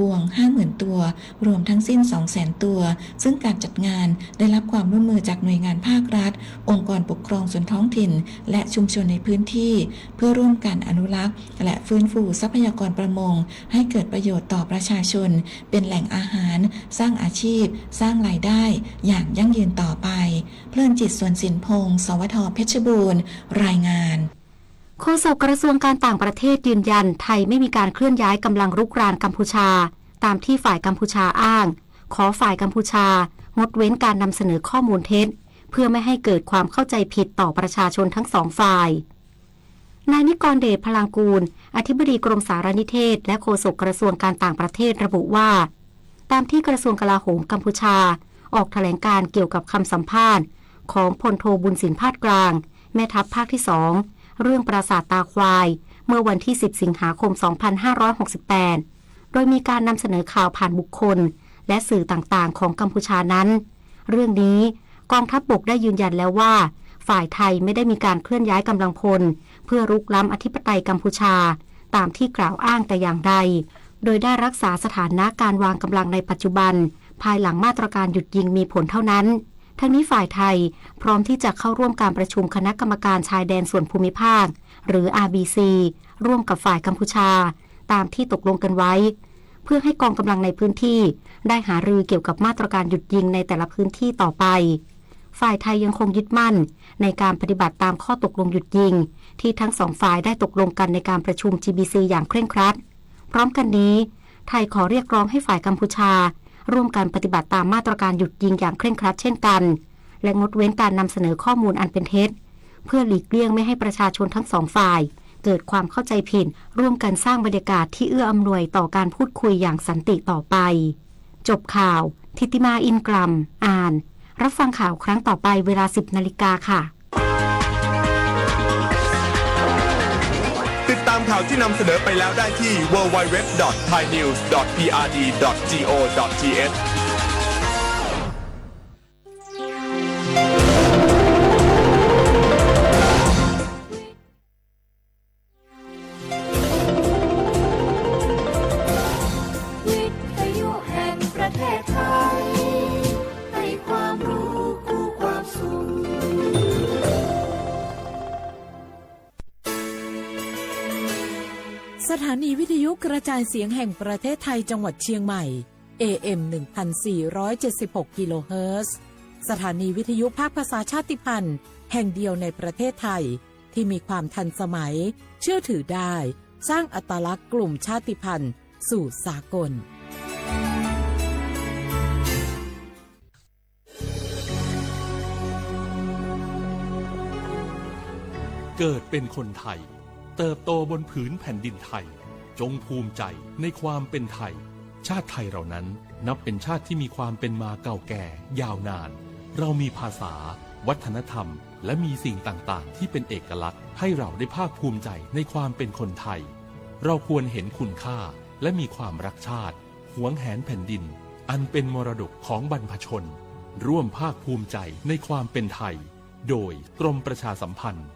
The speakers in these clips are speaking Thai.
วง 50,000 ตัวรวมทั้งสิ้น 200,000 ตัวซึ่งการจัดงานได้รับความร่วมมือจากหน่วยงานภาครัฐองค์กรปกครองส่วนท้องถิ่นและชุมชนในพื้นที่เพื่อร่วมกันอนุรักษ์และฟื้นฟูทรัพยากรประมงให้เกิดประโยชน์ต่อประชาชนเป็นแหล่งอาหารสร้างอาชีพสร้างรายได้อย่างยั่งยืนต่อไปเพลินจิตสวนสินพงศ์สวทเพชรบูรณ์รายงานโฆษกกระทรวงการต่างประเทศยืนยันไทยไม่มีการเคลื่อนย้ายกำลังรุกรานกัมพูชาตามที่ฝ่ายกัมพูชาอ้างขอฝ่ายกัมพูชางดเว้นการนำเสนอข้อมูลเท็จเพื่อไม่ให้เกิดความเข้าใจผิดต่อประชาชนทั้งสองฝ่ายนายนิกรเดชพลังกูลอธิบดีกรมสารนิเทศและโฆษกกระทรวงการต่างประเทศระบุว่าตามที่กระทรวงกลาโหมกัมพูชาออกแถลงการเกี่ยวกับคำสัมภาษณ์ของพลโทบุญสินพาดกลางแม่ทัพภาคที่2เรื่องปราสาทตาควายเมื่อวันที่10สิงหาคม2568โดยมีการนำเสนอข่าวผ่านบุคคลและสื่อต่างๆของกัมพูชานั้นเรื่องนี้กองทัพบกได้ยืนยันแล้วว่าฝ่ายไทยไม่ได้มีการเคลื่อนย้ายกำลังพลเพื่อรุกล้ำอธิปไตยกัมพูชาตามที่กล่าวอ้างแต่อย่างใดโดยได้รักษาสถานะการวางกำลังในปัจจุบันภายหลังมาตรการหยุดยิงมีผลเท่านั้นทั้งนี้ฝ่ายไทยพร้อมที่จะเข้าร่วมการประชุมคณะกรรมการชายแดนส่วนภูมิภาคหรือ RBC ร่วมกับฝ่ายกัมพูชาตามที่ตกลงกันไว้เพื่อให้กองกำลังในพื้นที่ได้หารือเกี่ยวกับมาตรการหยุดยิงในแต่ละพื้นที่ต่อไปฝ่ายไทยยังคงยึดมั่นในการปฏิบัติตามข้อตกลงหยุดยิงที่ทั้งสองฝ่ายได้ตกลงกันในการประชุม GBC อย่างเคร่งครัดพร้อมกันนี้ไทยขอเรียกร้องให้ฝ่ายกัมพูชาร่วมกันปฏิบัติตามมาตรการหยุดยิงอย่างเคร่งครัดเช่นกันและงดเว้นการนำเสนอข้อมูลอันเป็นเท็จเพื่อหลีกเลี่ยงไม่ให้ประชาชนทั้งสองฝ่ายเกิดความเข้าใจผิดร่วมกันสร้างบรรยากาศที่เอื้ออำนวยต่อการพูดคุยอย่างสันติต่อไปจบข่าวทิติมาอินกรัมอ่านรับฟังข่าวครั้งต่อไปเวลา 10 นาฬิกาค่ะติดตามข่าวที่นำเสนอไปแล้วได้ที่ www.thainews.prd.go.thสถานีวิทยุกระจายเสียงแห่งประเทศไทยจังหวัดเชียงใหม่ AM 1476 กิโลเฮิรตซ์สถานีวิทยุภาคภาษาชาติพันธุ์แห่งเดียวในประเทศไทยที่มีความทันสมัยเชื่อถือได้สร้างอัตลักษณ์กลุ่มชาติพันธุ์สู่สากลเกิดเป็นคนไทยเติบโตบนผืนแผ่นดินไทยจงภูมิใจในความเป็นไทยชาติไทยเรานั้นนับเป็นชาติที่มีความเป็นมาเก่าแก่ยาวนานเรามีภาษาวัฒนธรรมและมีสิ่งต่างๆที่เป็นเอกลักษณ์ให้เราได้ภาคภูมิใจในความเป็นคนไทยเราควรเห็นคุณค่าและมีความรักชาติหวงแหนแผ่นดินอันเป็นมรดกของบรรพชนร่วมภาคภูมิใจในความเป็นไทยโดยกรมประชาสัมพันธ์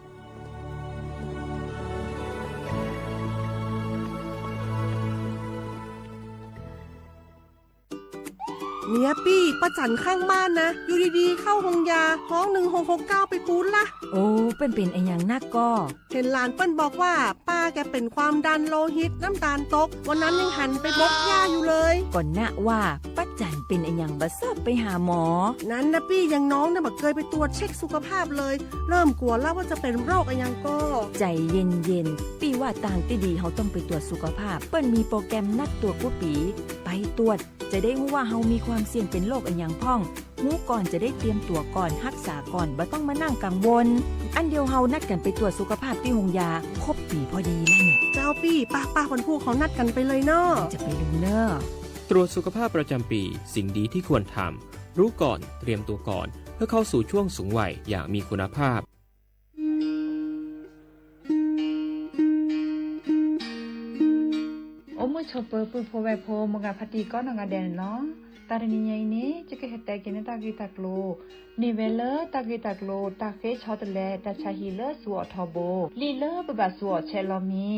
เนี่ยปี้ประจันข้างบ้านนะอยู่ดีๆเข้าห้องยาห้อง1669ไปปูนละโอ้เป็นไอ้อย่างนักก็เห็นหลานเปิ้นบอกว่าป้าแกเป็นความดันโลหิตน้ำตาลตกวันนั้นยังหันไปบกยาอยู่เลยก่อนนะว่าป้าจันเป็นไอ้อย่างบ่ทราบไปหาหมอนั้นนะปี้ยังน้องนะบ่เคยไปตรวจเช็คสุขภาพเลยเริ่มกลัวแล้วว่าจะเป็นโรคอะไรยังก็ใจเย็นๆปี้ว่าต่างที่ดีเขาต้องไปตรวจสุขภาพเปิ้นมีโปรแกรมนัดตรวจกุปีไปตรวจจะได้รู้ว่าเฮามีความเสี่ยงเป็นโรคอะไรอย่างพ่องรู้ก่อนจะได้เตรียมตัวก่อนรักษาก่อนบ่ต้องมานั่งกังวลอันเดียวเฮานัดกันไปตรวจสุขภาพที่โรงยาครบปีพอดีแล้วเนี่ยเจ้าปี้ป้าคนผู้เขานัดกันไปเลยเนาะจะไปดูเนาะตรวจสุขภาพประจำปีสิ่งดีที่ควรทำรู้ก่อนเตรียมตัวก่อนเพื่อเข้าสู่ช่วงสูงวัยอย่างมีคุณภาพโอ้มือชอปเปอร์ปุยโพไวโพมงาพัตีก็นงาแดนเนาะตาเรนิยัยนี้จะเกิดแต่กินตากีตากโลนิเวลตากีตากโลตาเฟชอตแลตาชาฮิเลสัวทอโบลีเลบะสัวเชลอมี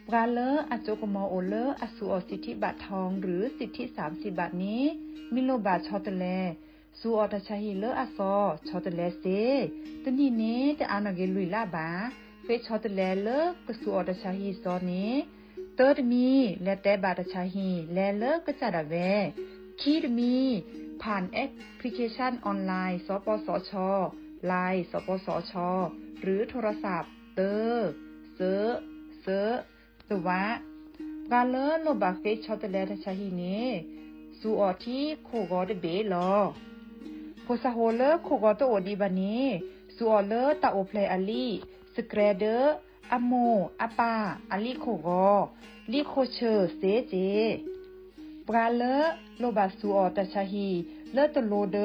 ปราเลออาโจกมอโอเลออสูออสิทธิบัตรทองหรือสิทธิ30 บาทนี้มิโลบาทชอตแลสูออตชาฮีเลออาซอชอตแลเซตนี้เนจะอานาเกลุยลาบาเฟชอตแลเลกสูออตชาฮีซอนี้เติร์ดมีและแต่บาทชาฮีและเลกจะดาเวคีดมีผ่านแอปพลิเคชันออนไลน์สปสชไลน์สปสชหรือโทรศัพท์เตอร์เซอสวะกาเลโลบาเฟชอตแลทชาฮีเนสูออที่โคกอเดเบลอโคซาโฮเลโคกอโตโอดีบานีสูออเลตาโอเพลอาลีสเกรเดออะโมอะปาอาลีโคกอลีโคเชอเซเจปราเลโลบาสูออตชาฮีเลตโลเด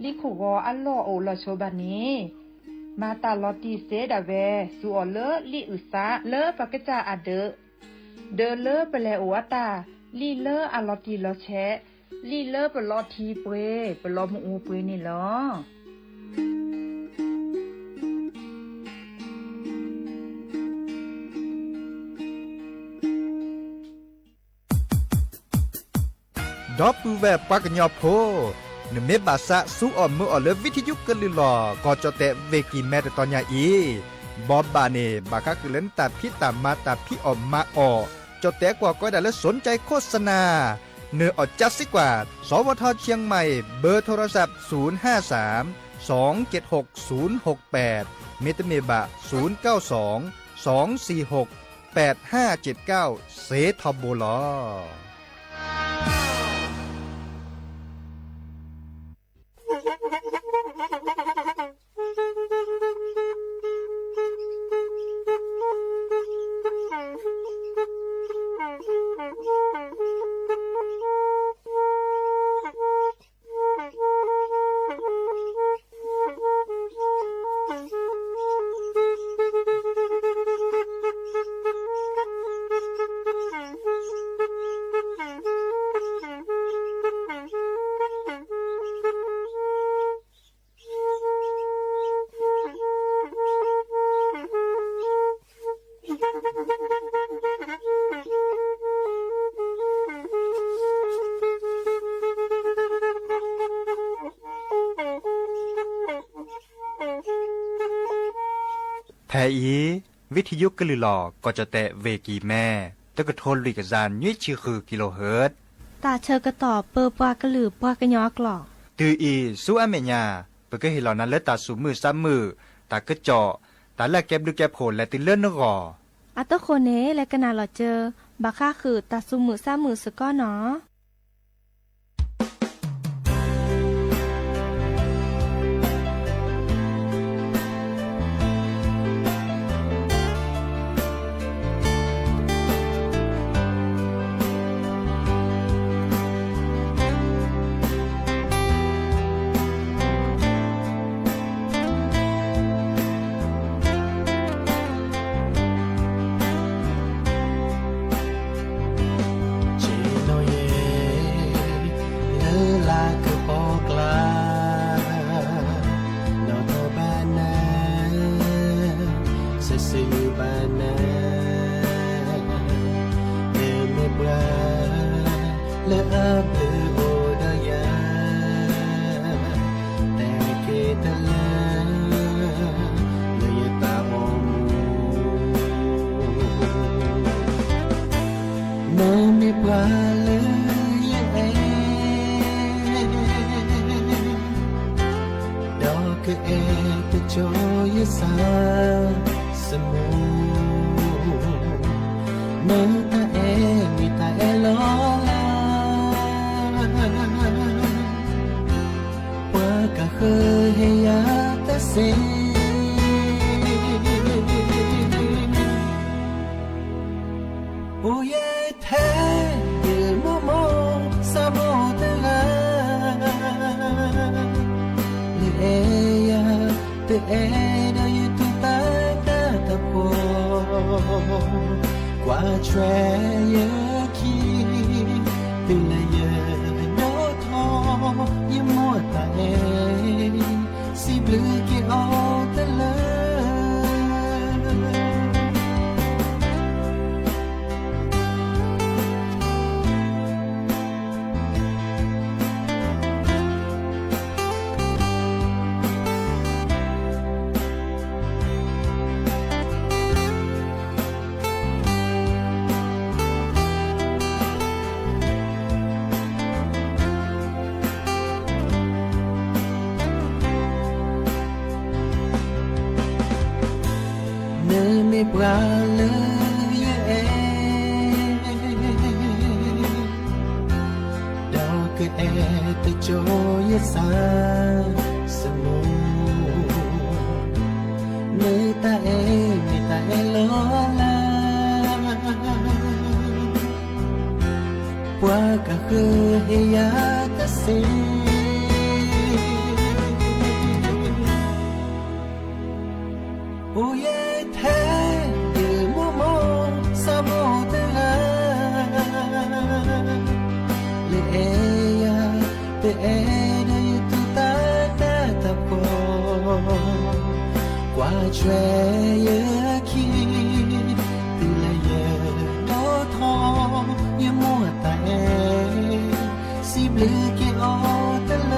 ลีโคกออัลลอโอลาโชบานีมาตาลอตีเซดาเวสูออเลลีอุซาเลปากจาอาเดเลเปเลโออาตาลีเลอาลอตีลอแชลีเลเปลอทีเปเปลอมอูเปนี่ลอดอปูแวปากญอโพนเมบาสะสูออมมืออเลวิทยุกลือลอก็จะเตเวกีแมตตอนยาอีบอบบาเนบาคักเล่นตาพี่ตามมาตาพี่ออมมาออจะเตกว่าก็ได้และสนใจโฆษณาเนื้ออดจัดสิกว่าสวทเชียงใหม่เบอร์โทรศัพท์053 276 068เมตเมบะ092 246 8579เซทอโบลอแทอีวิทยุกลือหลอก็จะแตะเวกีแม่ตะกะโทนลิกจานยุ้ยชื่อคือกิโลเฮิรตซ์ตาเชอกระต่อเปอปากระหลือปากระยอกหลอกตืออีสู้อเมญาเปก็เห็นเหล่านั้นและตาสูมือซ้ำมือตากระเจาะตาแลกแก็บดูแก็บโผลและติเลื่อนนกออัตโคเนและกนาหลอเจอบาค่าคือตาสูมือซ้ำมือสก้อเนาะ ราเลยดาวก็แอแต่โจยสาสมุมือตาเอมีตาเอโลลาว่าก็คือเฮียกะสิโอ้ยแท้ยืมโมสาโมเตลาเลเอยาเตเอเดยตุตาตาตะโกกว่าช่วยเยอะคิดตุลาเยโดทองยมัวตาเอสิบลือเกอตะเล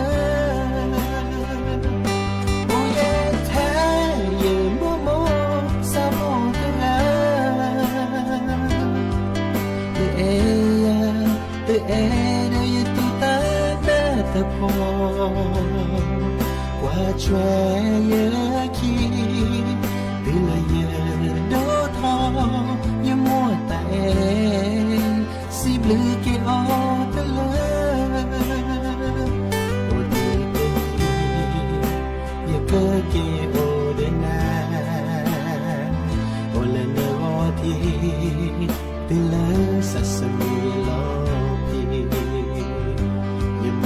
โอ้ยแท้ยืมโมสาโมเตลาเตเอยาเตเอเดยตุตาตาตะโกกว่าช่วยเยอะคิดตุลาเยโดทองยมัวตาเอสิบลือเกอตะเลโอดีเดยเกอเกโอเดนาโอเลเนโอทีติเลสัสมีโลพียมโม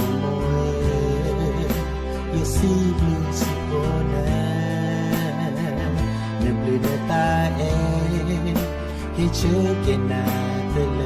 เยสิบลือสิโอนาเนบลือเดตาเอให้เชื่อเกนาเตเล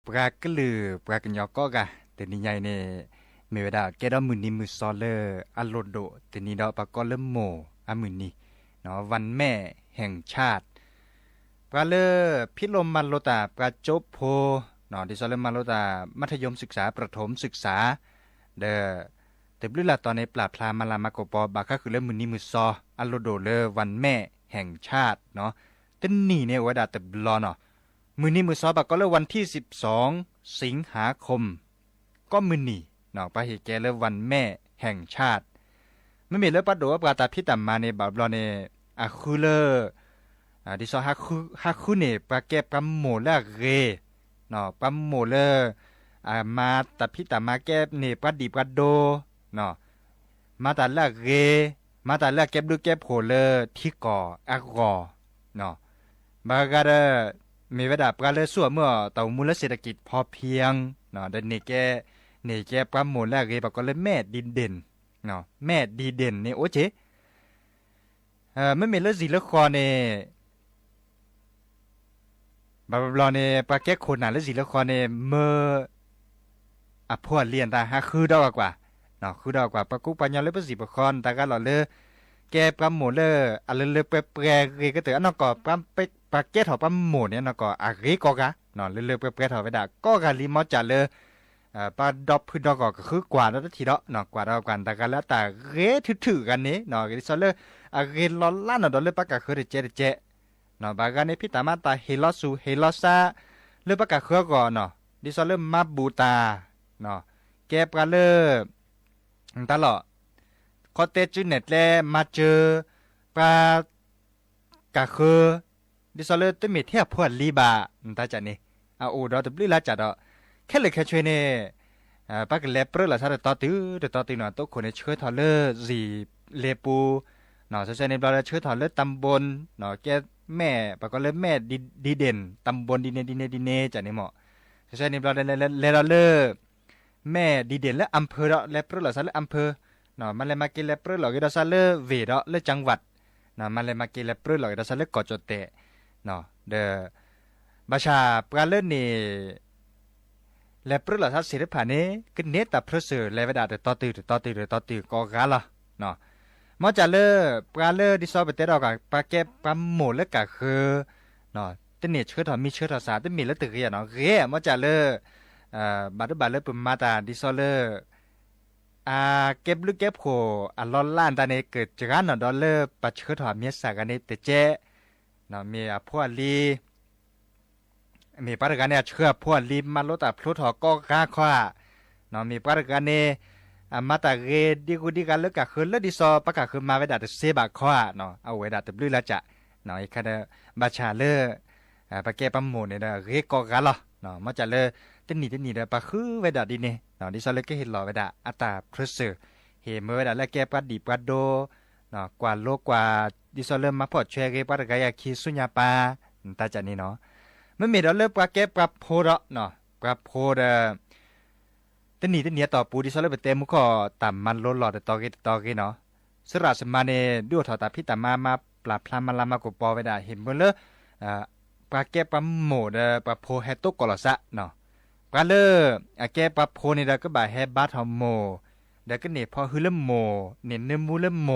ปรากลือปรากญอกกะแต่นี่ใหญ่เนี่ยเมวดาแกดอมือนี้มือซอเลออัลโลโดแต่นี่ดอกปากก็เริ่มโมอามือนี้เนาะวันแม่แห่งชาติปลาเลอพิลมมันโลตาปลาจบโพเนาะดิซอเลมันโลตามัธยมศึกษาประถมศึกษาเด้อแต่บลือละตอนในปราบพลามาลามากปอบาค่ะคือเริ่มมือนี้มือซออัลโลโดเลอวันแม่แห่งชาติเนาะแต่นี่เนี่ยว่าดาแต่บลอเนาะมือนี้มือซอบาก็เริ่มวันที่12สิงหาคมก็มือนี้เนาะไปเหตุแกเริ่มวันแม่แห่งชาติไม่มีเลิกปัดโดว่าปราตาพิตามาในบาบลอเนอะคือเลดิซอฮักคุเนปาแกปัมโมละเรเนาะปัมโมเลมาตาพิตามาแกเนปัดดีปัดโดเนาะมาตาละเรมาตาละแกบดูแกบโผเลที่ก่ออักกอเนาะบากาเดมีเวลาปราเลสัวเมื่อเต่ามูลเศรษฐกิจพอเพียงเนาะเดนเนแกปัมโมละเรปากก็เลยแม่ดินเด่นเนาะแม่ดีเด่นเนี่ยโอเจไม่มีเลือดสีเลือดคอเนี่ยบาบลอเนี่ยปลาแก้คนหนาเลือดสีเลือดคอเนี่ยเมื่ออ่ะพวดเรียนตาฮะคือดอกกว่าเนาะคือดอกกว่าปลากุ๊กปลาญาเลือดเป็นสีปลาคอนตาก็หล่อเลือแกปลาหมูเลืออะไรเลือดเปรี้ยเรก็เต๋ออันนั้นก็ปลาเป็กปลาแก้ถอปลาหมูเนี่ยนั่นก็อะเรก็กะเนาะเลือดเปรี้ยถอไปด่าก็กะลิมอจ่าเลือปลาดอกพื้นดอกก็คือกว่าแล้วทีเนาะเนาะกว่าดอกกันแต่กันแล้วแต่เรถือกันนี้เนาะดิซอเลอะเรลอล่าเนาะดอเลปากะคือเจเนาะบากันในพิตามาตาเฮลอสูเฮลอซาเลปากะคือก่อนเนาะดิซอเลมาบูตาเนาะแกปลาเลตลอดคอเตจูเน็ตแลมาเจอปลากะคือดิซอเลตมีเทียบพวดลีบาตาจันนี่อาโอดอตบลิลาจัดดอแค่เลยแค่ช่วยเนี่ยปากเล็บเปลือกละซาเดตอตื้อเนาะตัวคนเนี่ยช่วยทอเลสีเลปูเนาะส่วนในบริเวณช่วยถอนเลือดตำบลเนาะแกแม่ปะก็เลือดแม่ดีเด่นตำบลดีเนจากในหม้อส่วนในบริเวณเลเลือแม่ดีเด่นและอำเภอและเปลือกละซาเลอำเภอเนาะมันเลยมากินและเปลือกละก็ซาเลเวดและจังหวัดเนาะมันเลยมากินและเปลือกละก็ซาเลกอจเตเนาะเดบัชาปลาเลือดนี่และเปลือกละซาศิลปะนี้ก็เนตตาเพรสเซอร์และเวลาต่อตื่นก็กาละเนาะมอจะเลอปลาเลอดิซอไปเตะดอกกับปลาแก้ปลาหมูแล้วก็คือเนาะแต่เนี่ยเชื้อถอมีเชื้อถอสาแต่มีแล้วตึกเรียเนาะเรียมอจะเลอบาดเลอปุ่มมาตาดิซอเลอเก็บลูกเก็บโขลอนล้านตาเนี่ยเกิดจากนั้นเนาะดอลเลอปลาเชื้อถอมีสากันเนี่ยแต่เจ๊เนาะมีพวกลีมีปลากันเนี่ยเชื้อพวกลีมาลดแต่พลุถอก็ก้าข้าเนาะมีปลากันเนี่ยมาตาเรดีกูดีกันเลิกกับคืนเลิกดิซอปะกับคืนมาเวดาตเซบะข้อเนาะเอาเวดาตบลือละจะเนาะอีกคันบาชาเลปะแกปั๊มโมเนี่ยเรกอกันละเนาะมาจะเลตินี่เด้อปะคือเวดาดีเนี่ยเนาะดิซอเลก็เห็นหล่อเวดาอัตตาเพรสเซอร์เฮเมื่อเวดาและแกปัดดีปัดโดเนาะกว่าโลกกว่าดิซอเลมาพอดแชร์เรปัดกายาคีสุญญาปาตาจันนี่เนาะไม่มีดอลเลปะแกปะโพดเนาะปะโพดแต่นี่ต่อปูดิซอลไปเต็มมุก็ต่ำมันลดหลอดต่อกี่เนาะสระสมาเนดูถอตาพิตามาปลาพลามันลามากปอไว้ได้เห็นเมื่อปลาแก้ปลาหมูปลาโพแฮตุกกอลสะเนาะปลาเลแก้ปลาโพนี่ก็บ่าแฮบาทอมโมเด็กก็เนี่ยพอฮึลโมเน้นเนื้อมูลโม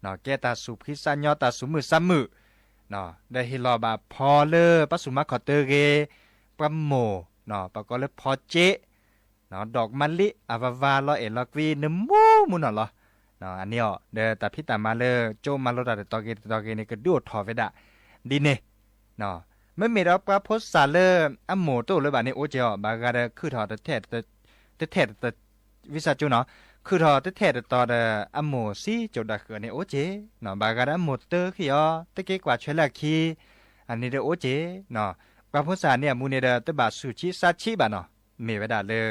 เนาะแก้ตาสุพิสัญญาตาสุมือซ้ำมือเนาะได้เฮลอบาพอเลปลาสุมาขอเตเกปลาโมเนาะปลาก็เลยพอเจเนาะดอกมะลิอาวาวาลอเอลอกวีนมูมุนอลอเนาะอันนี้อ๋อเดแต่พี่ตามาเลโจมาลดแต่ตอเกนี่ก็ดูดถอเวดะดีเนเนาะไม่มีดอกปลาโพสซาเลอัมโมโตเลยบาดนี้โอเจอ๋อบากาเดคือถอแต่วิสาจุเนาะคือถอแต่ตอเดอัมโมซีโจดะเกนี่โอเจเนาะบากาเดอัมโมเตอคืออ๋อตะเกกว่าช่วยละคีอันนี้เดโอเจเนาะปลาโพสซาเนี่ยมูเนเดตบาสุชิซาชิบาเนาะมีเวดาเลย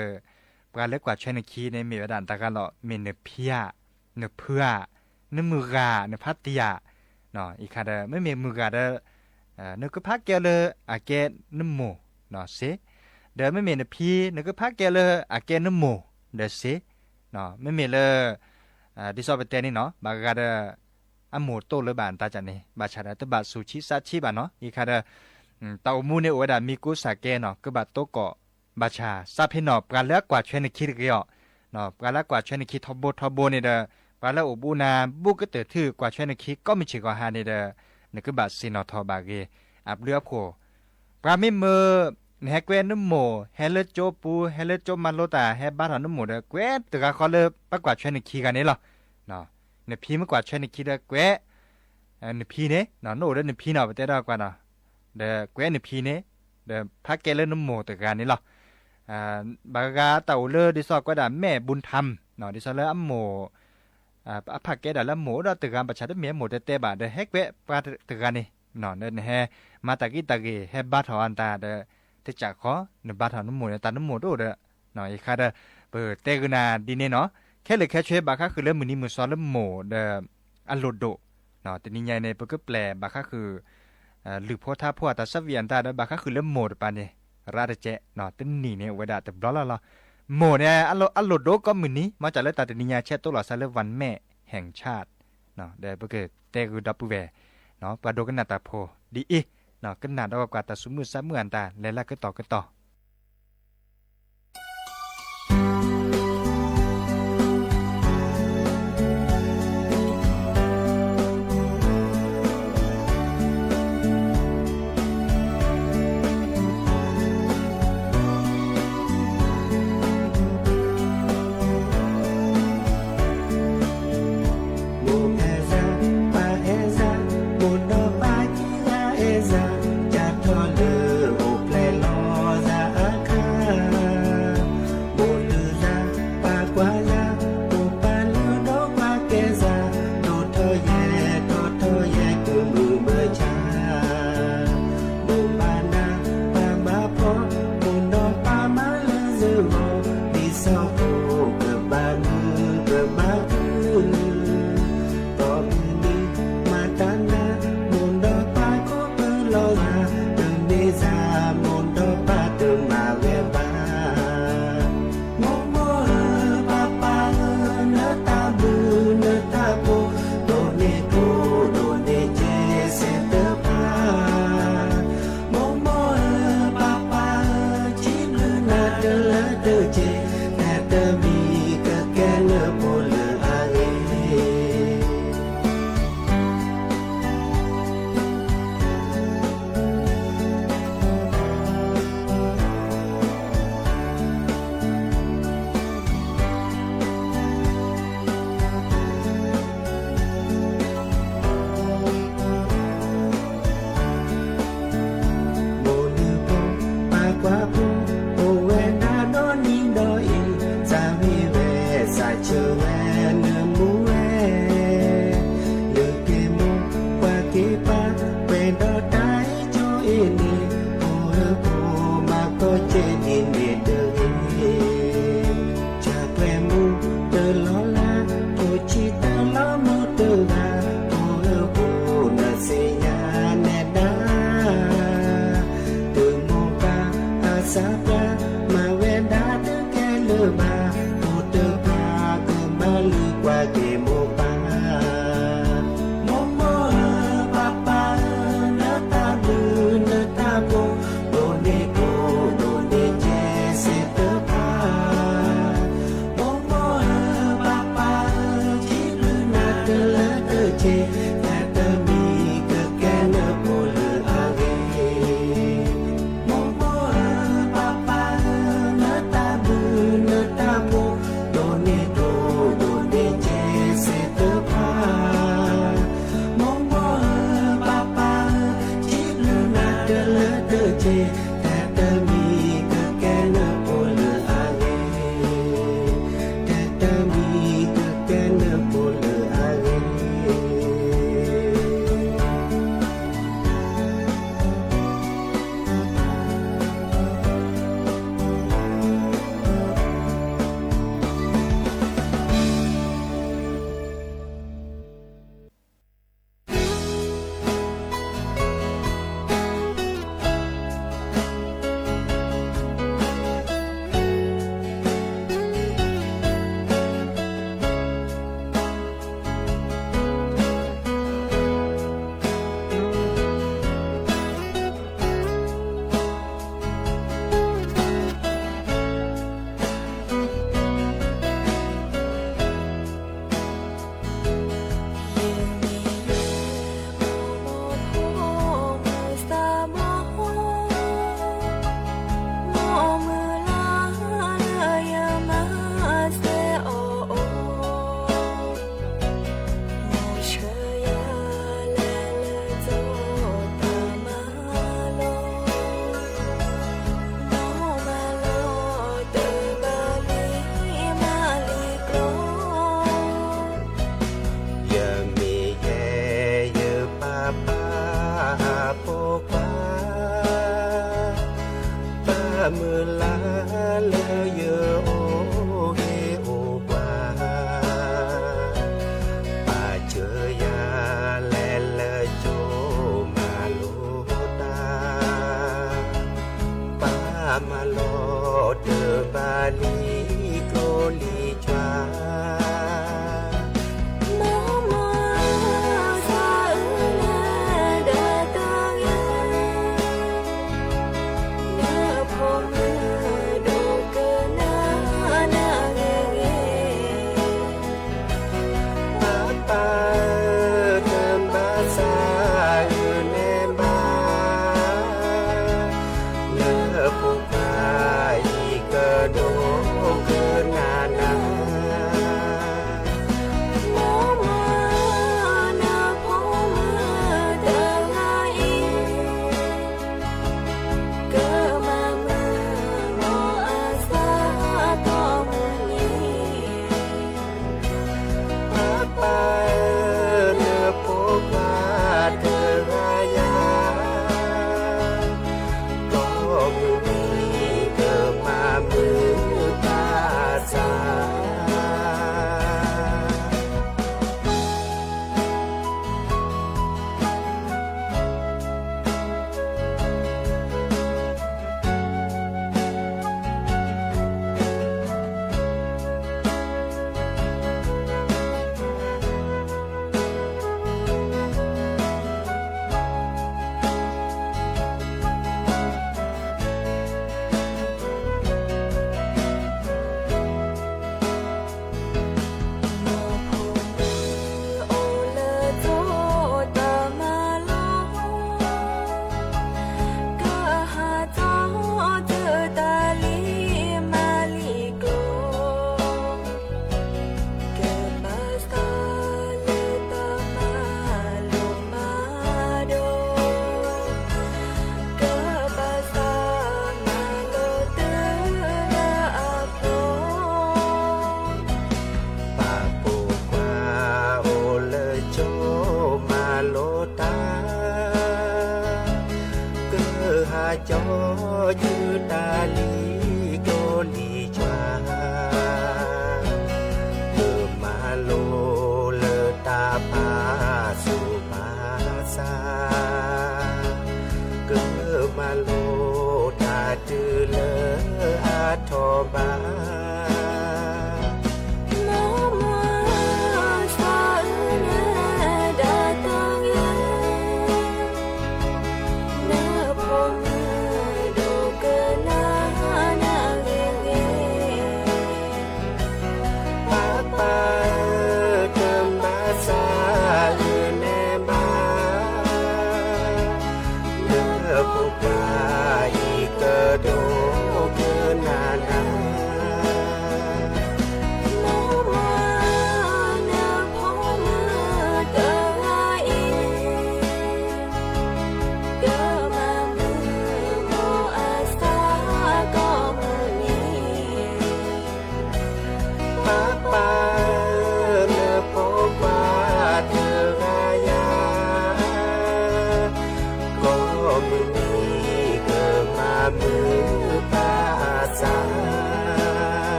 ปลาเล็กกว่าชนคีในมีเวดาตะกันหรอมีเนื้อเพียเนื้อเพื่อเนื้อมือกาเนื้อพัตยาเนาะอีกค่ะเด้อไม่มีมือกาเด้อเนื้อก็พักเกลืออาเกเนื้อหมูเนาะสิเด้อไม่มีเนื้อพีเนื้อก็พักเกลืออาเกเนื้อหมูเด้อสิเนาะไม่มีเลยดิซอเปเตนี่เนาะบากาเด้ออัมโมโตเลยบานตาจันนี่บาชาเด้อตบาสุชิซาชิบาเนาะอีกค่ะเด้อเตามูเนี่ยเวดามีกุสาเกเนาะก็บาโตเกาะ บาชาซาเพนอปราแล้วกว่าเชนคิดเกยเนาะปราแล้วกว่าเชนคิดทบเนี่ยเด้อปราแล้วอบูนาบุกเตอถือกว่าเชนคิดก็มีชื่อกว่าหาเนี่ยเด้อนี่คือบาสินอทอบาเกอับเลือกโคปราไม่เมอแฮกเวนนโมเฮเลโจปูเฮเลโจมันโลตาเฮบาทานโมเด้อเกวตกะขอเลปกว่าเชนคิดกันนี่หรอเนาะเนี่ยพี่มากว่าเชนคิดเด้อเกวเนี่ยพี่เนี่ยเนาะโนเด้อเนี่ยพี่เนาะบ่ได้ดอกกว่าเนาะเด้อเกวเนี่ยพี่เนี่ยเด้อพักเกเลนโมตกะนี่หรอบากาเต่าเลอดิซอกก็ด่าแม่บุญธรรมเนาะดิซอเลอโมผักเกดาละหมูดาตึกการประชาธิปไตยหมูเตบาเดเฮกเวปาตึกการนี่เนาะเดนเฮมาตะกี้ตะกี้เฮบาทอันตาเดติจักขอเนบาทานหมูเนตานหมูโดเดเนาะอีคาเดเปิดเตกนาดีเนเนาะแค่เลยแค่ช่วยบาคาคือเริ่มมือนี้มือซ้อนเริ่มหมูเดอัลโลโดเนาะแต่นี่ใหญ่ในเปิดก็แปลบาคาคือหรือพอท่าพวตาซับเวียนตาเดบาคาคือเริ่มหมูปานนี่ราดเจเนาะตึนี่เนี่ยเวดาแต่บลอหมูเนี่ยอัลโลโดก็มือนี้มาจากเลยตาแต่นี่ใหญ่เช่ตัวหล่อซาเลวันแม่แห่งชาติเนาะเดี๋ยวเกิดเตกูดับปูเวเนาะปลาโดกันนาตาโพดีอีเนาะกันนาดอกกว่าตาสมือซ้ำมืออันตาแล้วล่ะก็ต่อ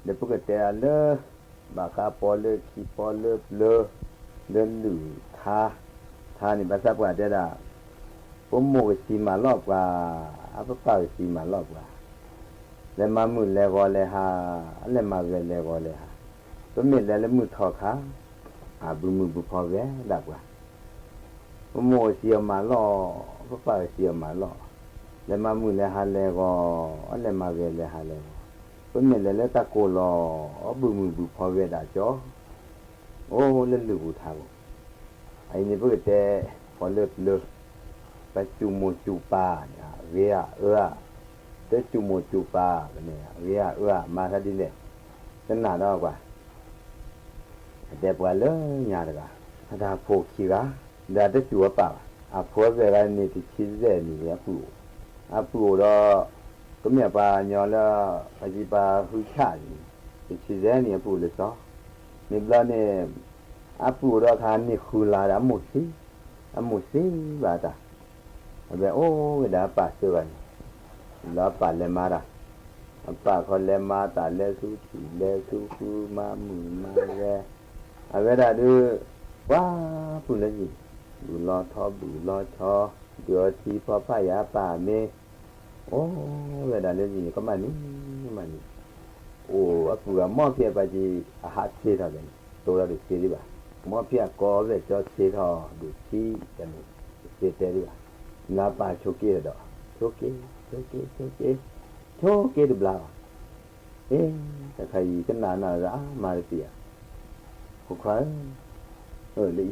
เดี๋ยวพวกแต่เลอบาคาปอเลคีปอเลเลเดินหรือทานี่ภาษาว่าจะได้ผมโมกสีมารอบว่าอาปะป้าสีมารอบว่าแล้วมามือแล้วก็เลยหาแล้วมาเวแล้วก็เลยหาตัวมีแล้วมือทอขาบุมือบุพอแวดักว่าผมโมเสียมาล่อปะป้าเสียมาล่อแล้วมามือแล้วหาแล้วก็แล้วมาเวแล้วหาแล้วตัวมีแล้วตะโกลอบุมือบุพอแวดาจ่อโอ้เล่นลูกทางไอ้นี่พวกแต่พอเลิกปัจจุโมจุปาเนี่ยเวียเตจุโมจุปาเนี่ยเวียมาทัดดิเลยนั่นน่ะดอกว่าแต่ปว่าเลยญาติกะถ้าโพคีกะดาเตจุปาอะโพเวรานี่ที่คิดเรนี่อะปูดอก็มีปาญอละอจิปาหุชานี่ที่คิดเรนี่ปูเลยซอนี่บลาเนี่ยอะปูดอคานี่คูลาอะมุสิบาตาโอ้ดาปาสวันลาปาเลมาราปาคอเลมาตาเลสุติเลสุคูมามือมาเวดาดูว้าปุเลจิบุลอทอบุลอชอเดือทีพอพายาป่าเมโอ้เวดาเลจิก็มานี่โอ้อปุกะมอเพียปาจิอาหาเสทาเบนโตระดิเสดิบามอเพียกอเวจอเสทาดุชีกันเสเตดิบาลาปาโชเกดอโชเกดบลาแต่ใครกันนาระมาเสียพวกเขาลี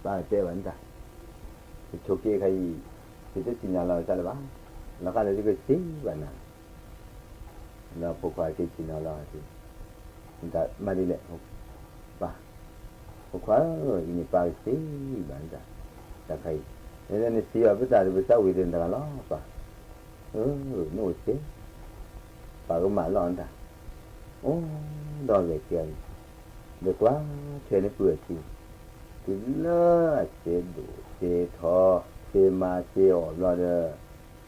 ปาเจวันจ้ะโชเกใครที่จะกินเราจะหรือเปล่าแล้วก็เลยก็สิวันนั้นแล้วพวกเขาที่กินเราที่จะมาดีเลยป่ะพวกเขานี่ปาสิวันจ้ะแต่ใครเนี่ยเสียไปแต่ไปเศร้าวิเดนตลอดป่ะโน่สิป่ะก็มาร้อนจ้ะโอ้ดอกเกลือเด็กว่าเชื่อในเปลือกสิถึงเลิศเสียดูเสียทอเสียมาเสียออกเราเด้อ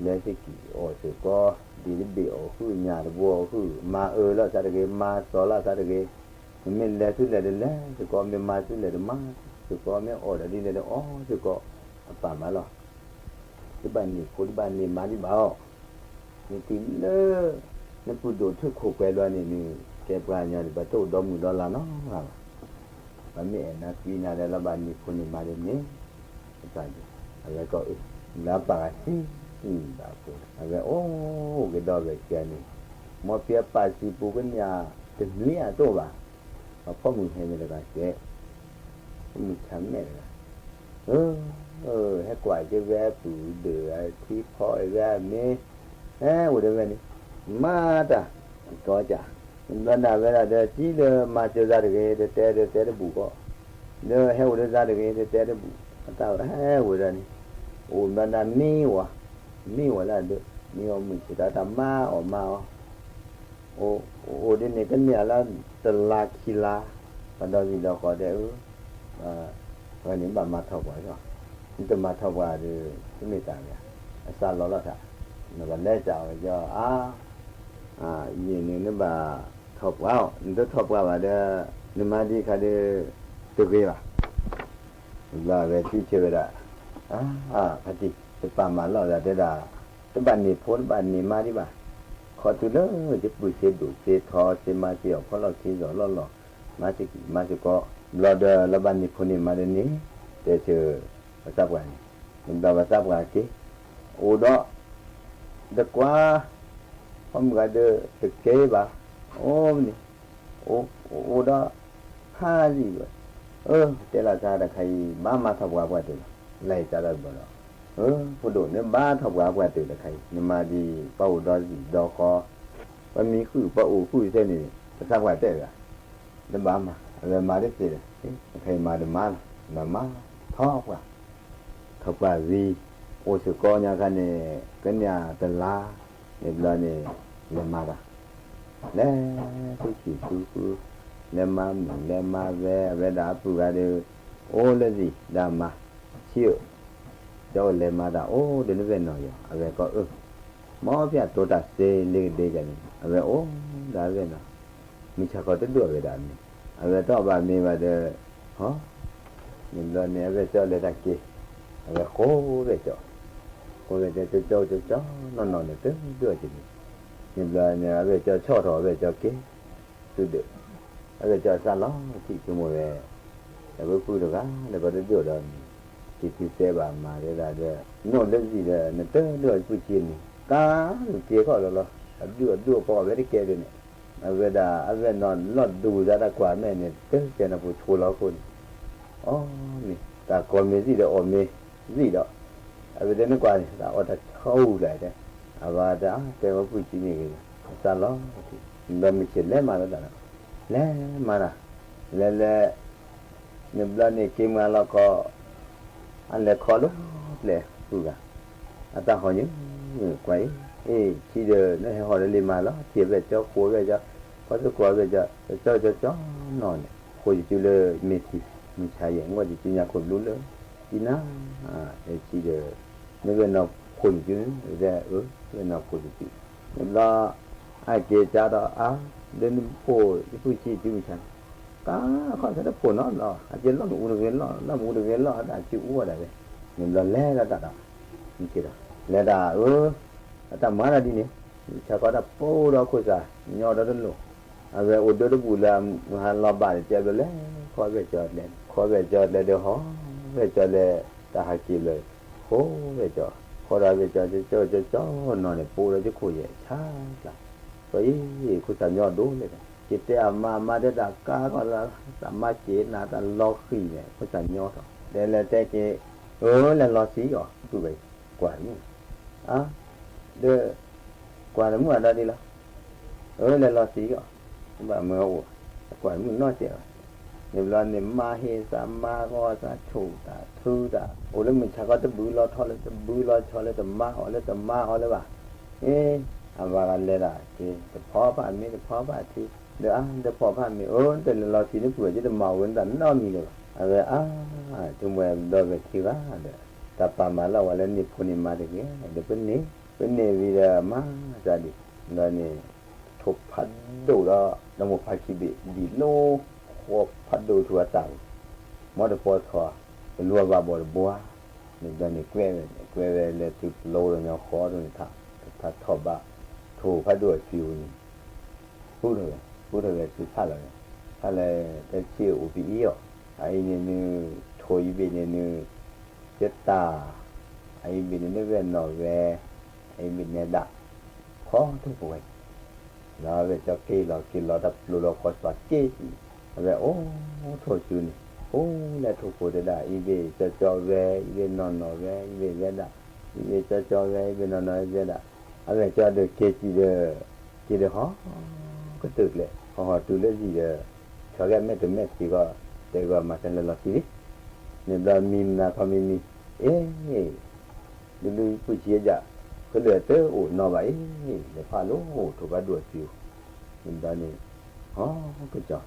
เลี้ยงสิกี่โอ้เสียก็ดีดีเบี้ยคือหยาดบัวคือมาแล้วสัตว์เกมาสอละสัตว์เกมันเลี้ยงสุดเลยเด้อสิก็ไม่มาสุดเลยเด้อมาสิก็ไม่ออกดีเลยเด้อสิก็ป่ามาหรอที่บ้านนี่คนบ้านนี่มาที่บ้านนี่ถึงเลิศนั่นพูดดูทุกข์แก่ด้วยนี่แกปลาเนี่ยบัดโตดอมือดอลลาร์เนาะมันมีนะปีนาแล้วบ้านนี้คนนี่มาเดี๋ยวนี้ใช่แล้วก็แล้วปากสิดาปูแล้วโอ้ก็ดอกแก่นี่มอเปียปาสิปูกันยาถึงเลี้ยตัวบ่าพอมือให้มันก็แก่มือช้ำแม่ให้กว่าจะแวะปูเดือที่พ่อแวะเมอุดมนี่มาตาก็จะนั่นน่ะเวลาเดี๋ยวจีเดมาเจอซาเดเกเตบุก็เดี๋ยวให้อุดซาเดเกเตบุตาให้อุดนี่โอ้นั่นน่ะนี่วะละเด้อนี่เอามือสิตามาออกมาโอ้เดี๋ยวนี้กันเนี่ยละตลาคิลาปะดอสิดอก็ได้วันนี้มาทบว่าใช่นี่จะมาทบว่าดิไม่ต่างเนี่ยซาลอละท่าแล้วก็ได้จ่ายก็ยินนี่บ่าทบว่านี่จะทบว่าเด้อนี่มาดีค่ะเด้อตุเกว่าว่าเวทีเชวดาพอดีจะปามาลอละเด้อตะบันนี่พ้นบันนี่มาดิบ่าขอตุเด้อจะปุเสดุเสทอเสมาเสียวเพราะเราคิดหล่อมาสิก็เราเด้อละบันนี่พ้นนี่มาเด้นี่แต่เจอภาษาว่านี่มันภาษาว่ากี่โอดอดกว่าผมก็เด้อตะเกบ่โอ้นี่โอดห้าสิบ่แต่ละชาติใครมาทบว่าตัวไล่จะได้บ่ล่ะผู้โดเนี่ยบ้าทบว่าตัวใครนี่มาดีเป้าดอสิดอคอมันมีคือเป้าคือเท่านี้ภาษาว่าแต่ละแล้วบ้ามาแล้วมาได้สิใครมาได้มาทอกว่าวีโอสุกอญากันเนี่ยกันเนี่ยตลาเนี่ยบลาเนี่ยเลมาดาแล้วคือเลมาเวดาปูกาเดโอเลสิดามาชิวเจ้าเลมาดาโอ้เดี๋ยวนี้เป็นหน่อยเอาไว้ก็หมอพี่ตัวตัดเซเลเดจันเอาไว้โอ้ได้เป็นนะ mi cha ko te do ve da mi ave to ba mi ba de ho ni lo ne ave cho le da ke ave ko ve cho no ne te do ji ni lo ne ave cho cho tho ave cho ke tu de ave cho sa lo ti chu mo ve ave pu do ga le ba de do da ti ti se ba ma de da de no le ji de ne te do pu chi ni ka ti ko lo do po ve de ke de ne ave da ave non lo du da da kwa me ne te che na pu chu lo ko oh ni ta ko me ji de o me ji da ave de ne kwa da o da chou lai de ava da te wa pu chi ni ke sa lo lo mi che le ma da le ma na le ne bla ne ke ma lo ko an le kho lo le pu ga ata ho ni quái chi de ne ho le ma lo ti ve cho ko ve cho có cái quả về cho nó này hồi chỉ là mệt thì mình xài vậy ngoài chỉ nhà còn lún lớn chỉ ná để chỉ để nếu bên nào khôn chứ ra bên nào khôn chứ nên là ai kia cha đó đến phố cái vui chi chứ chẳng cá con sẽ đắp phố nó là trên nó ngủ được cái nó ngủ được cái đã chịu qua đây nên là lẽ là đã như kia đó lẽ đã ta mới là đi nè cha có đắp phố đó coi ra nhỏ đó đến luôn ave odo do bulam han la ba je bele ko be jo le de ho be jo le ta ha ki le ho be jo ko da be jo no ne po le ko ye cha la so yi ku ta nyo do le ki te ma de da ka ko la ta ma che na ta lo khi ne ku ta nyo to le te ke le lo si yo tu be kwa ni de kwa le mu da di la le lo si yo bà mưa quả mình nói chuyện nếu là nếu mà hết sa mà có sa chủ ta thư ta ôi lên mình chắc có tới bự lo thôi lên tầm ma họ lên bà và lên là thì phó bạn mi phó bạn thì để phó bạn mi từ lo thì nó vừa chứ màu vẫn đánh nó mi được rồi chúng mình đôi về thì đó ta pa mà là lên đi phun mà được nhé được bên này vì là má ra đi rồi này thuộcพัดดูแล้วน้ำมันพัดขีดีโลขวบพัดดูทัวต่างมอเตอร์พอร์ตเป็นรัวบาบอลบัวนี่ตอนนี้แกวเลยติดโลเลยเนาะขอตรงนี้ถ้าทอบะถูกพัดดูฟิวนี่พูดเลยสุดท้ายเลยอะไรแต่เชี่ยวอุบิเหตุไอ้เนี่ยโถยเป็นเนี่ยเจตาไอ้เป็นเนี่ยเวนนอร์เวย์ไอ้เป็นเนี่ยดักขอทุกคนlà về cho kia là đập lúa có sạt kia về thôi chứ này là thuộc của đây là về cho về về non về về đã về cho về về non về đã về cho được kia chỉ được họ có tự lệ họ tự lệ gì là cho cái mẹ thì có để gọi mà thành là gì nên là mình là con mình đừng cứ chia ra cái lửa tới nó vậy để pha lúa thuộc vào đuổi chiều mình đã này cái trò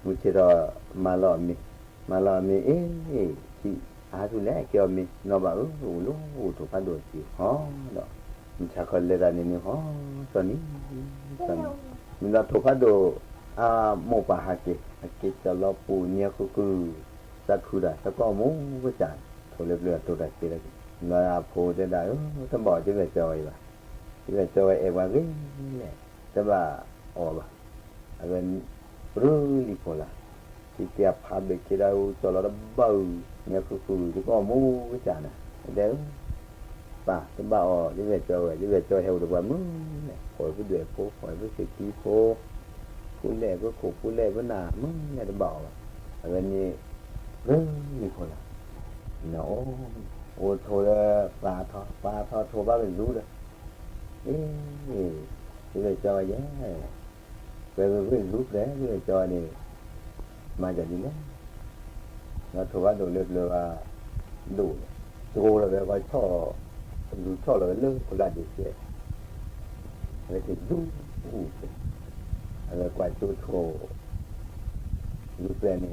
mình chỉ là mà lò mi chị tu lẽ kêu mi nó bảo lúa thuộc vào đuổi chiều đó mình chắc còn lấy ra này cho ní mình đã thuộc vào đồ một bà hạt kì cho lo bù nhia cứ sát khu đã sao có muốn cái chả thôi lừa tôi đặt tiền là phụ thế đó tao bỏ chứ về chơi em qua cái tao bà bà bên rưỡi đi phụ là thì tiệp hạt được cái đâu cho nó bầu nhà cứ thì có mua cái chả này đấy bà tao bảo chứ về chơi heo được qua mức khỏi với đuổi phố khỏi với sự ký phố phun lệ với khổ phun lệ với nà mức nhà tao bảo bên như rưỡi đi phụ là nó thôi là bà thôi ba mình rú rồi thì về cho giá về với rút đấy về cho này mà giờ gì đấy nó thôi ba đồ lừa đủ đồ là về gói cho là lương của là gì vậy về thì rút về quay tôi thô rút về này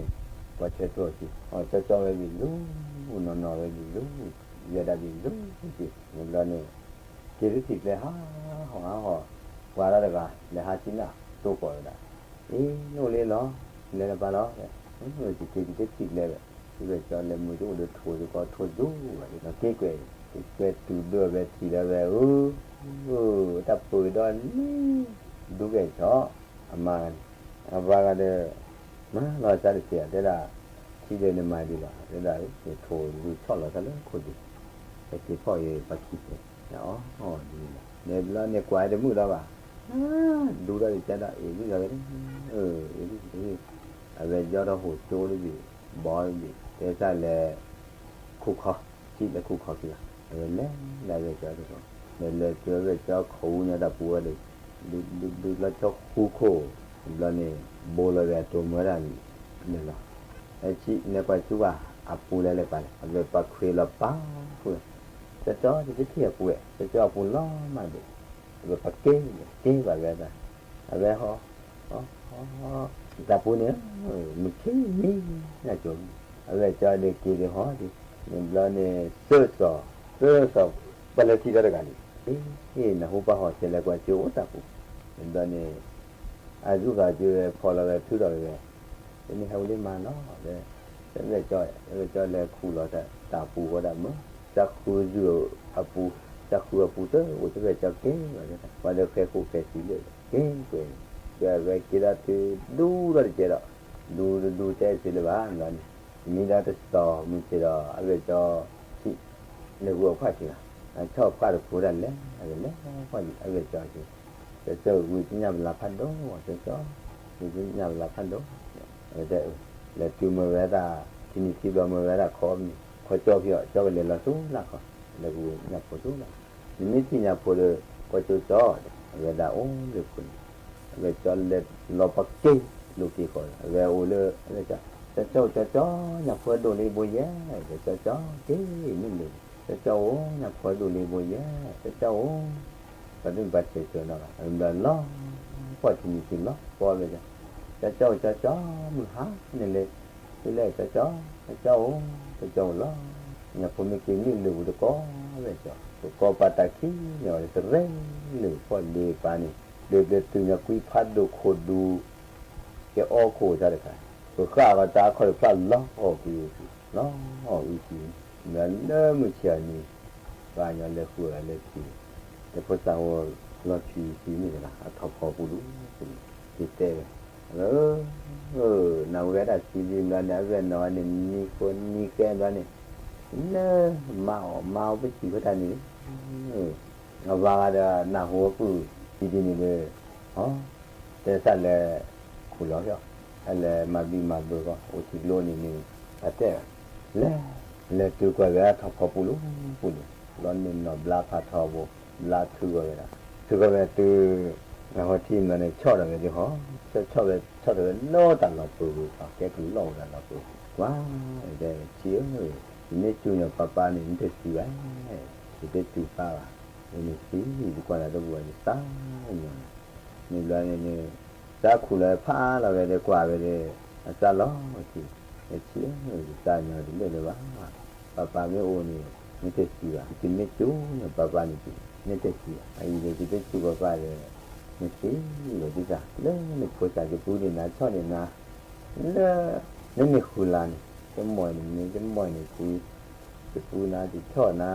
quay chơi rồi thì họ cho về mình rút nó về mình rút giờ đã bị rút thì một lần này kia thịt là họ qua đó là hai chín là tôi gọi là โน่เลยเหรอเลยละปะเหรอจิตจิตเลยแบบจอเลยมือจูเลยถูก็ถูดูอะไรก็เก๋ตูด้วยแบบทีละแบบตับปุ๋ยดอนดูแก่ชออามาว่ากันเด้อมาเราจะเสียได้ละที่เดินมาดีละได้ละโถดูชอบเราซะแล้วคนดีแต่ที่พ่อเอปักคิดเนี่ยอ๋อดีละเนี่ยแล้วเนี่ยกวายได้มือแล้วป่ะดูได้จะได้นี่อะไรนี่อะไรยอดหัวโจเลยดิบอยดิแต่ใช่เลยคุกเขาคิดแล้วคุกเขาสิละเลยเลยจะได้ก็เลยเจอเลยจะเขาเนี่ยดับปัวเลยดูแล้วจะคุกเขาแล้วเนี่ยโบเลยตัวเมื่อไรเนี่ยละไอ้ชีเนี่ยไปชัวอาปูเลยไปเลยปักเคยละป้าพูดจะจ่อจะเทียบปูจะจ่อปูล้อมาดิเลยปักเก้แบบนั้นอะไรฮะแต่ปูเนี่ยมันขี้นี่น่าจมอะไรจ่อเด็กกี่เดียวฮะดิแล้วเนี่ยเสื้อสอบบัลลังก์ที่ได้กันนี่นะหัวป้าหัวเชลกว่าจูตาปูแล้วเนี่ยอายุก็จะพอแล้วทุกอย่างเลยนี่เขาเรียกมาเนาะเลยเลยจ่อยเลยคู่เราแต่ตาปูก็ได้มั้งจักคู่อยู่อาปูจักคู่อาปูเตอร์ว่าจะไปจักเก่งว่าจะแค่คู่แค่สีเลยเก่งเดี๋ยวไปกินอะไรดูอะไรเจอดูใจสิเลยบ้างนั่นมีได้แต่ต่อมีเจออะไรจ่อที่ในหัวข้าศึกชอบข้าศึกผู้นั้นเลยอะไรเลยข้าอะไรจ่อที่จะเจอวิญญาณละพันโดจะจ่อวิญญาณละพันโดแต่แล้วที่เมื่อเวลาที่นี่ที่เราเมื่อเวลาขอจ่อพี่จ่อไปเลยละสู้ละเขาแล้วกูนับพอสู้ละนี่ที่นับพอเลยก็จ่อเวลาโอ้เด็กคนเวลาจ่อเลยเราปักเก้ลูกที่คนเวลาโอ้เลยอะไรจะจ่อนับพอโดนเลยบุยแย่จะจ่อเก้นี่เลยจะจ่อนับพอโดนเลยบุยแย่จะจ่อก็ดึงไปเฉยๆนะแล้วล้อพอที่นี่ที่ล้อพอเลยจะจ่อมือหานี่เลยที่แรกจะจ่อล้อเนี่ยผมไม่กินนี่หรือจะก็เลยก็ปาตาคีเนี่ยจะเร่งหรือพอดีปานี่เด็กๆตัวเนี่ยคุยพัดดูโคดูแกอ้อโคจะได้ค่ะก็ข้าก็จะคอยพัดล้อออกอีกเนี่ยเริ่มเชียนี่ว่าเนี่ยเลยหัวเลยทีแต่พอสาวเราทีนี่นะทอพอปูรู้ติดเต้นาเวลาชีวิตเราเนี่ยเวลาเนี่ยมีคนมีแก่เราเนี่ยเมาไปชีวิตอันนี้เราว่าจะน่าหัวปูทีนี้เลยแต่สั่นเลยคุยแล้วอะไรมาบีมาดูก็โอ้ชิโลนี่แต่เลยตัวก็เวลาทอพอปูรู้ร้อนนี่เนาะบลาพาทอบูบลาถือก็เวลาตัวเราทีมเราเนี่ยชอบอะไรดีฮะชอบเลยโน้ตตลอดตัวแกคือโลตลอดตัวว้าเดี๋ยวเชี่ยวเลยนี่จูเนี่ยป้านี่มันจะสีอะไรจะจูป้านี่สีดีกว่าเราตัวนี้ตานี่เลยนี่จะคุยเลยผ้าเราเลยกว่าเลยจะล้อสิเชี่ยวเลยตาเนี่ยดีเลยว่าป้าไม่โอนี่มันจะสีอ่ะกินไม่จูเนี่ยป้านี่นี่จะสีไอ้เนี่ยจะจูป้าเลยนี่สิเลยดีจ้ะเลยนี่พูดจากจะพูดนะชอบเนี่ยนะเลยนี่คุยลานจะมวยนี่คุยจะพูดนะจะชอบนะ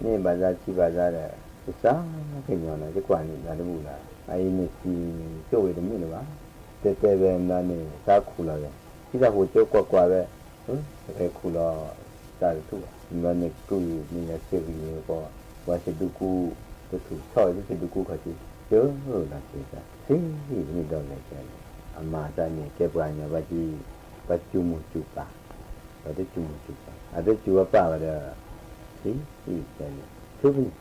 นี่บาจาชีบาจาเลยจะสร้างเป็นยังไงจะกว่านี่นะจะพูดนะไอ้นี่สิโจ้ยตรงนี้เลยวะแต่แบบนั้นนี่ถ้าคุยเลยที่ถ้าหัวโจ้กว่าเลยไอ้คุยละจ่ายทุกมันนี่กูนี่นะเชื่อวิ่งก็ว่าจะดูกูจะถูกชอบจะดูกูเขาจีเยอะนะสิจ้ะสินี่ดอกเลยจ้ะอามาจ้ะเนี่ยแกปลาเนี่ยว่าจีว่าจุมุจุปะว่าได้จุมุจุปะอาได้จุปะว่าเด้อสิจ้ะทุกนี่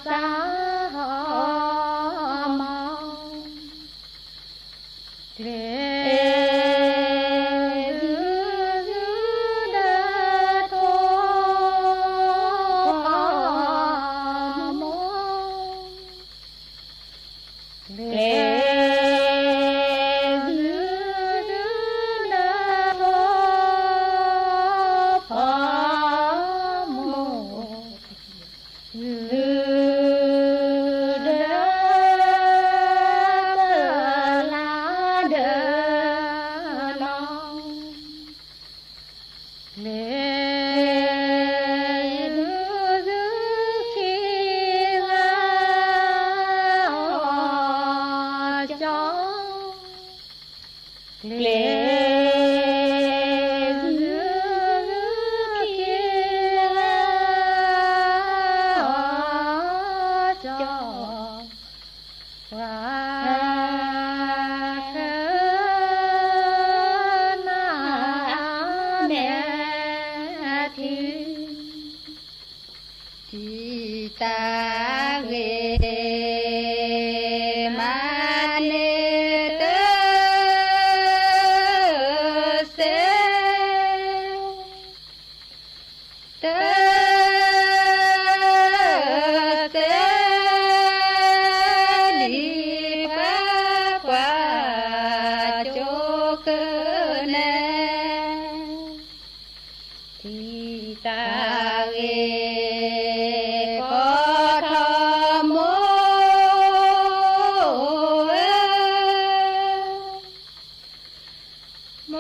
สา ตาเวมาเนเตเสเตเสลีปะกว่าโจกเนทิตาเวก็ทำโมโม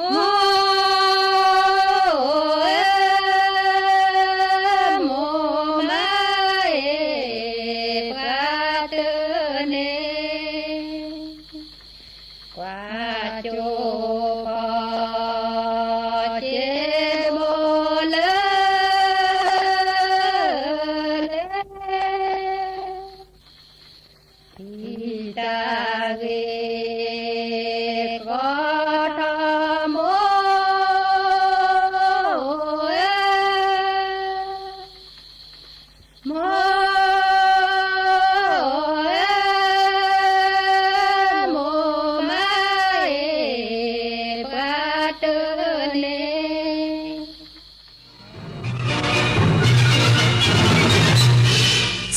โมมาเอปะเตเนกว่าโจพอเจโมเลทิตาเวก็ทำโมโมโมมาเอปะเตเน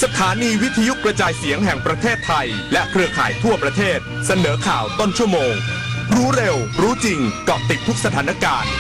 สถานีวิทยุกระจายเสียงแห่งประเทศไทย และเครือข่ายทั่วประเทศ เสนอข่าวต้นชั่วโมง รู้เร็ว รู้จริง เกาะติดทุกสถานการณ์